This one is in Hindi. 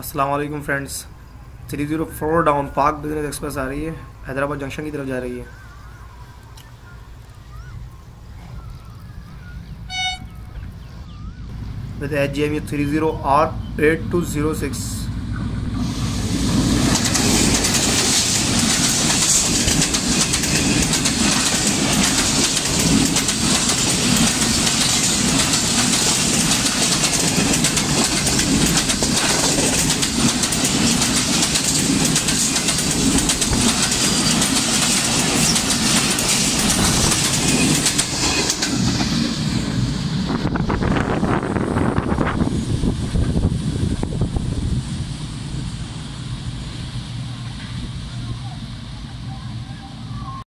अस्सलाम वालेकुम फ्रेंड्स। 304 डाउन पाक बिजनेस एक्सप्रेस आ रही है, हैदराबाद जंक्शन की तरफ जा रही है। With HGMU 30R8206।